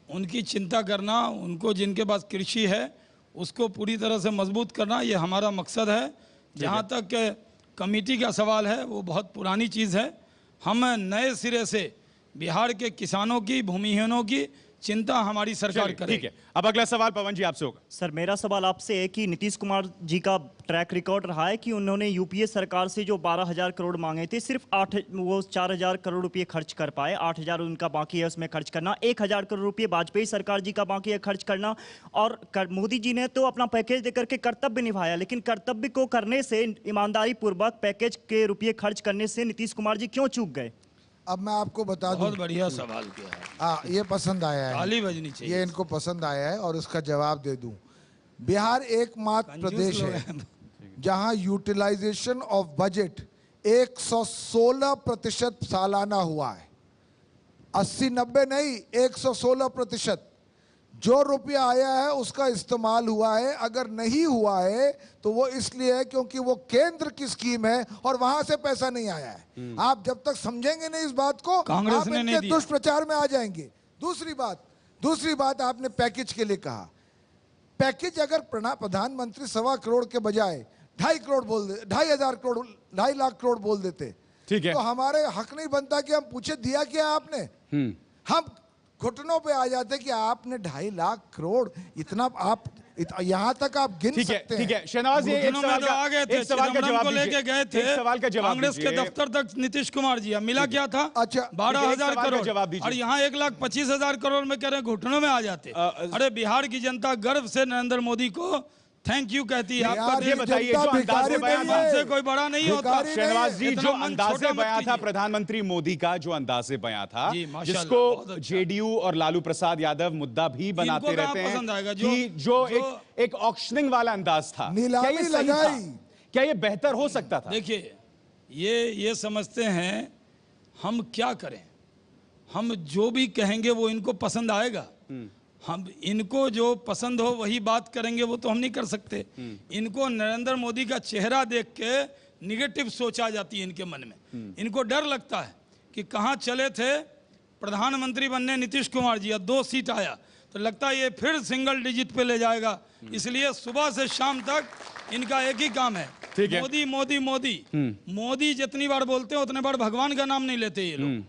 उनकी चिंता करना, उनको जिनके पास कृषि है उसको पूरी तरह से मजबूत करना, ये हमारा मकसद है। जहाँ तक कमेटी का सवाल है वो बहुत पुरानी चीज़ है। हम नए सिरे से बिहार के किसानों की, भूमिहीनों की चिंता हमारी सरकार करे। ठीक है, अब अगला सवाल पवन जी आपसे होगा। सर, मेरा सवाल आपसे है कि नीतीश कुमार जी का ट्रैक रिकॉर्ड रहा है कि उन्होंने यूपीए सरकार से जो 12,000 करोड़ मांगे थे, सिर्फ 4,000 करोड़ रुपए खर्च कर पाए। 8,000 उनका बाकी है उसमें खर्च करना। 1,000 करोड़ रुपए वाजपेयी सरकार जी का बाकी है खर्च करना। और मोदी जी ने तो अपना पैकेज देकर के कर्तव्य निभाया, लेकिन कर्तव्य को करने से, ईमानदारी पूर्वक पैकेज के रुपये खर्च करने से नीतीश कुमार जी क्यों चूक गए? अब मैं आपको बता दूं, बहुत बढ़िया सवाल किया है। हाँ, ये पसंद आया है, ताली बजनी चाहिए। ये इनको पसंद आया है और उसका जवाब दे दूं। बिहार एकमात्र प्रदेश है जहां यूटिलाइजेशन ऑफ बजट 116% सालाना हुआ है। 80-90 नहीं, 116%। जो रुपया आया है उसका इस्तेमाल हुआ है। अगर नहीं हुआ है तो वो इसलिए है क्योंकि वो केंद्र की स्कीम है और वहां से पैसा नहीं आया है। आप जब तक समझेंगे नहीं इस बात को, आप इनके दुष्प्रचार में आ जाएंगे। दूसरी बात आपने पैकेज के लिए कहा। पैकेज अगर प्रधानमंत्री 1.25 करोड़ के बजाय 2.5 लाख करोड़ बोल देते, ठीक है, तो हमारे हक नहीं बनता कि हम पूछे दिया क्या आपने। हम घुटनों पे आ जाते कि आपने 2.5 लाख करोड़, इतना आप यहाँ तक आप गिन सकते हैं। ठीक है, शहनवाज, एक सवाल का जवाब लेके गए थे कांग्रेस के दफ्तर तक नीतीश कुमार जी, मिला क्या था? अच्छा, 12,000 करोड़, और यहाँ 1,25,000 करोड़ में कह रहे हैं घुटनों में आ जाते। अरे बिहार की जनता गर्व से नरेंद्र मोदी को थैंक यू कहती है। आपका ये बताइए, जो अंदाज़े बयान से कोई बड़ा नहीं होता। शहनवाज जी, जो अंदाज़े बयान था प्रधानमंत्री मोदी का, जो अंदाज़े बयान था, जिसको जेडीयू और लालू प्रसाद यादव मुद्दा भी बनाते रहते हैं कि जो एक ऑक्शनिंग वाला अंदाज था, क्या ये सही था? क्या ये बेहतर हो सकता था? देखिए, ये समझते हैं हम क्या करें, हम जो भी कहेंगे वो इनको पसंद आएगा। हम इनको जो पसंद हो वही बात करेंगे, वो तो हम नहीं कर सकते। इनको नरेंद्र मोदी का चेहरा देख के निगेटिव सोच आ जाती है इनके मन में। इनको डर लगता है कि कहाँ चले थे प्रधानमंत्री बनने नीतीश कुमार जी, 2 सीट आया तो लगता है ये फिर सिंगल डिजिट पे ले जाएगा। इसलिए सुबह से शाम तक इनका एक ही काम है, मोदी मोदी मोदी। मोदी जितनी बार बोलते हैं उतने बार भगवान का नाम नहीं लेते ये लोग।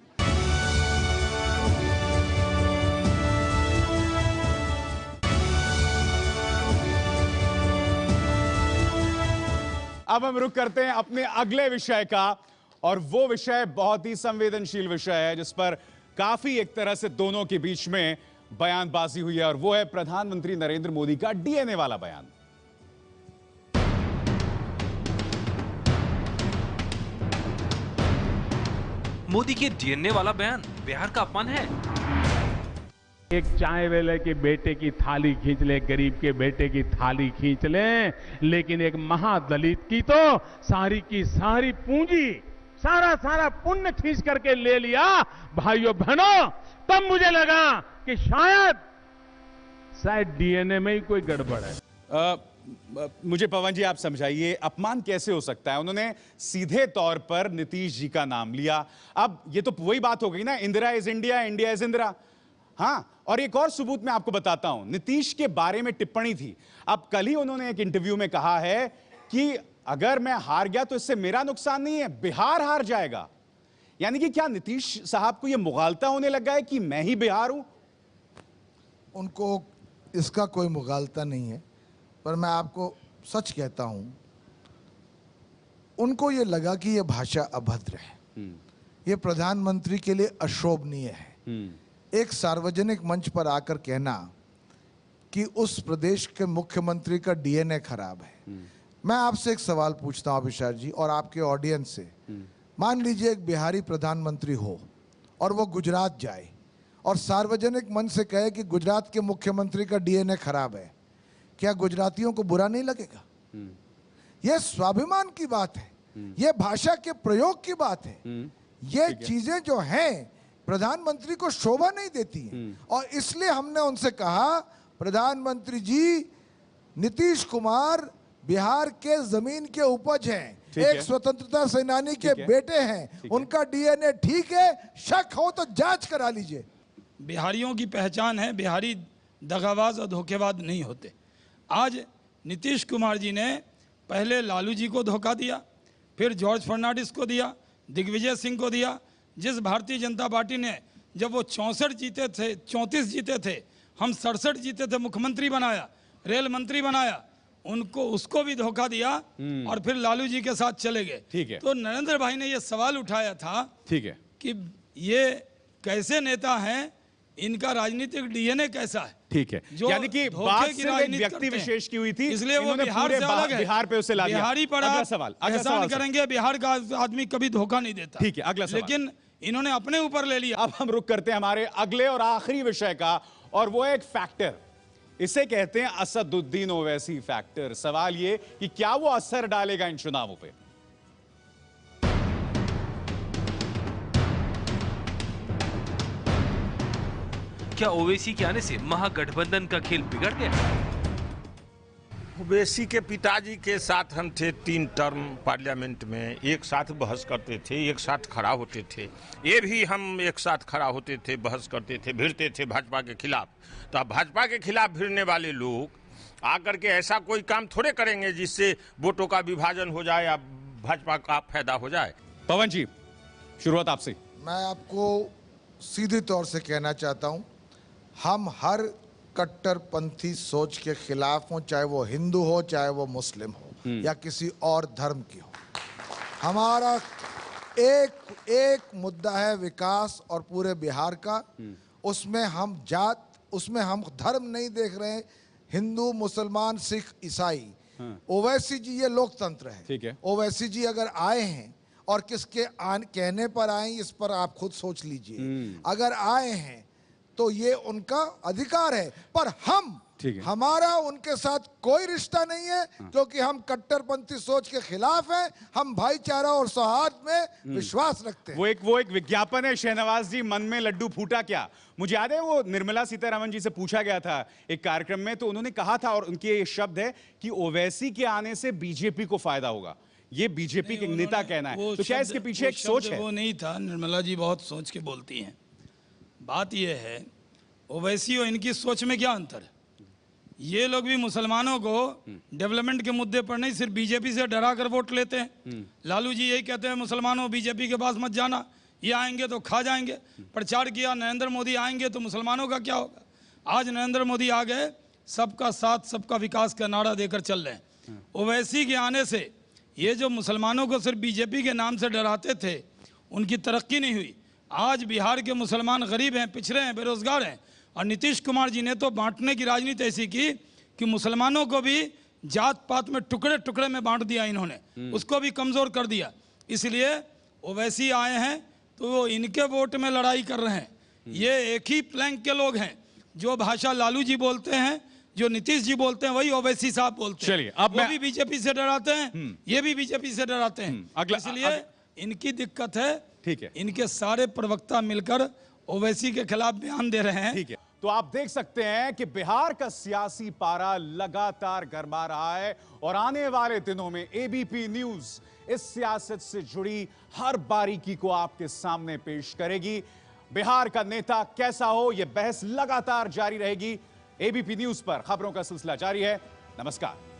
अब हम रुक करते हैं अपने अगले विषय का, और वो विषय बहुत ही संवेदनशील विषय है जिस पर काफी एक तरह से दोनों के बीच में बयानबाजी हुई है, और वो है प्रधानमंत्री नरेंद्र मोदी का डीएनए वाला बयान। मोदी के डीएनए वाला बयान बिहार का अपमान है। एक चाय वाले के बेटे की थाली खींच ले, गरीब के बेटे की थाली खींच ले, लेकिन एक महादलित की तो सारी की सारी पूंजी सारा पुण्य खींच करके ले लिया, भाइयों बहनों, तब मुझे लगा कि शायद डीएनए में ही कोई गड़बड़ है। मुझे पवन जी आप समझाइए, अपमान कैसे हो सकता है? उन्होंने सीधे तौर पर नीतीश जी का नाम लिया। अब ये तो वही बात हो गई ना, Indira is India, India is Indira. हाँ, और एक और सबूत मैं आपको बताता हूं, नीतीश के बारे में टिप्पणी थी। अब कल ही उन्होंने एक इंटरव्यू में कहा है कि अगर मैं हार गया तो इससे मेरा नुकसान नहीं है, बिहार हार जाएगा। यानी कि क्या नीतीश साहब को यह मुगालता होने लगा है कि मैं ही बिहार हूं? उनको इसका कोई मुगालता नहीं है, पर मैं आपको सच कहता हूं, उनको ये लगा कि ये भाषा अभद्र है, ये प्रधानमंत्री के लिए अशोभनीय है। एक सार्वजनिक मंच पर आकर कहना कि उस प्रदेश के मुख्यमंत्री का डीएनए खराब है। मैं आपसे एक सवाल पूछता हूं अभिषेक जी और आपके ऑडियंस से, मान लीजिए एक बिहारी प्रधानमंत्री हो और वो गुजरात जाए और सार्वजनिक मंच से कहे कि गुजरात के मुख्यमंत्री का डीएनए खराब है, क्या गुजरातियों को बुरा नहीं लगेगा? यह स्वाभिमान की बात है, यह भाषा के प्रयोग की बात है। ये चीजें जो हैं प्रधानमंत्री को शोभा नहीं देती हैं, और इसलिए हमने उनसे कहा, प्रधानमंत्री जी, नीतीश कुमार बिहार के जमीन के उपज हैं, एक स्वतंत्रता सेनानी के बेटे हैं, उनका डीएनए ठीक है, शक हो तो जांच करा लीजिए। बिहारियों की पहचान है, बिहारी दगाबाज और धोखेबाज नहीं होते। आज नीतीश कुमार जी ने पहले लालू जी को धोखा दिया, फिर जॉर्ज फर्नांडिस को दिया, दिग्विजय सिंह को दिया। जिस भारतीय जनता पार्टी ने जब वो 34 जीते थे, 34 जीते थे, हम 67 जीते थे, मुख्यमंत्री बनाया, रेल मंत्री बनाया, उनको उसको भी धोखा दिया और फिर लालू जी के साथ चले गए। ठीक है। तो नरेंद्र भाई ने ये सवाल उठाया था, ठीक है, कि ये कैसे नेता हैं, इनका राजनीतिक डीएनए कैसा है? ठीक है, यानी कि बात सिर्फ एक व्यक्ति विशेष की हुई थी, इसलिए वो बिहार से अलग है। बिहार पे उसे ला दिया। बिहारी पर अगला आप सवाल एहसान करेंगे, बिहार का आदमी कभी धोखा नहीं देता। ठीक है, अगला सवाल। लेकिन इन्होंने अपने ऊपर ले लिया। अब हम रुक करते हैं हमारे अगले और आखिरी विषय का, और वो एक फैक्टर, इसे कहते हैं असदुद्दीन ओवैसी फैक्टर। सवाल ये कि क्या वो असर डालेगा इन चुनावों पे? क्या ओवैसी के आने से महागठबंधन का खेल बिगड़ गया? ओवैसी के पिताजी के साथ हम थे 3 टर्म पार्लियामेंट में, एक साथ बहस करते थे, एक साथ खड़ा होते थे। ये भी हम एक साथ खड़ा होते थे, बहस करते थे, भिड़ते थे भाजपा के खिलाफ। तो अब भाजपा के खिलाफ भिड़ने वाले लोग आकर के ऐसा कोई काम थोड़े करेंगे जिससे वोटों का विभाजन हो जाए या भाजपा का फायदा हो जाए। पवन जी, शुरुआत आपसे। मैं आपको सीधे तौर से कहना चाहता हूं, हम हर कट्टरपंथी सोच के खिलाफ हो, चाहे वो हिंदू हो, चाहे वो मुस्लिम हो या किसी और धर्म की हो। हमारा एक मुद्दा है विकास और पूरे बिहार का, उसमें हम उसमें हम धर्म नहीं देख रहे हैं, हिंदू, मुसलमान, सिख, ईसाई। ओवैसी जी, ये लोकतंत्र है। ठीक है। ओवैसी जी अगर आए हैं और किसके कहने पर आए, इस पर आप खुद सोच लीजिए। अगर आए हैं तो ये उनका अधिकार है, पर हमारा उनके साथ कोई रिश्ता नहीं है, क्योंकि हम कट्टरपंथी सोच के खिलाफ हैं। हम भाईचारा और सौहार्द में विश्वास रखते हैं। वो एक विज्ञापन है, शहनवाज जी, मन में लड्डू फूटा क्या? मुझे याद है, वो निर्मला सीतारमण जी से पूछा गया था एक कार्यक्रम में, तो उन्होंने कहा था, और उनके शब्द है कि ओवैसी के आने से बीजेपी को फायदा होगा। ये बीजेपी के नेता कहना है, तो क्या इसके पीछे एक सोच है? वो नहीं था, निर्मला जी बहुत सोच के बोलती हैं। बात यह है, ओवैसी और इनकी सोच में क्या अंतर है? ये लोग भी मुसलमानों को डेवलपमेंट के मुद्दे पर नहीं, सिर्फ बीजेपी से डरा कर वोट लेते हैं। लालू जी यही कहते हैं, मुसलमानों बीजेपी के पास मत जाना, ये आएंगे तो खा जाएंगे। प्रचार किया नरेंद्र मोदी आएंगे तो मुसलमानों का क्या होगा। आज नरेंद्र मोदी आ गए, सबका साथ सबका विकास का नारा देकर चल रहे हैं। ओवैसी के आने से ये जो मुसलमानों को सिर्फ बीजेपी के नाम से डराते थे, उनकी तरक्की नहीं हुई। आज बिहार के मुसलमान गरीब हैं, पिछड़े हैं, बेरोजगार हैं, और नीतीश कुमार जी ने तो बांटने की राजनीति ऐसी की कि मुसलमानों को भी जात पात में टुकड़े टुकड़े में बांट दिया इन्होंने, उसको भी कमजोर कर दिया। इसलिए ओवैसी आए हैं तो वो इनके वोट में लड़ाई कर रहे हैं। ये एक ही प्लैंक के लोग हैं, जो भाषा लालू जी बोलते हैं, जो नीतीश जी बोलते हैं, वही ओवैसी साहब बोलते हैं। चलिए, अब वो भी बीजेपी से डराते हैं, ये भी बीजेपी से डराते हैं। इसलिए इनकी दिक्कत है। ठीक है, इनके सारे प्रवक्ता मिलकर ओवैसी के खिलाफ बयान दे रहे हैं। ठीक है, तो आप देख सकते हैं कि बिहार का सियासी पारा लगातार गरमा रहा है और आने वाले दिनों में एबीपी न्यूज इस सियासत से जुड़ी हर बारीकी को आपके सामने पेश करेगी। बिहार का नेता कैसा हो, यह बहस लगातार जारी रहेगी। एबीपी न्यूज पर खबरों का सिलसिला जारी है। नमस्कार।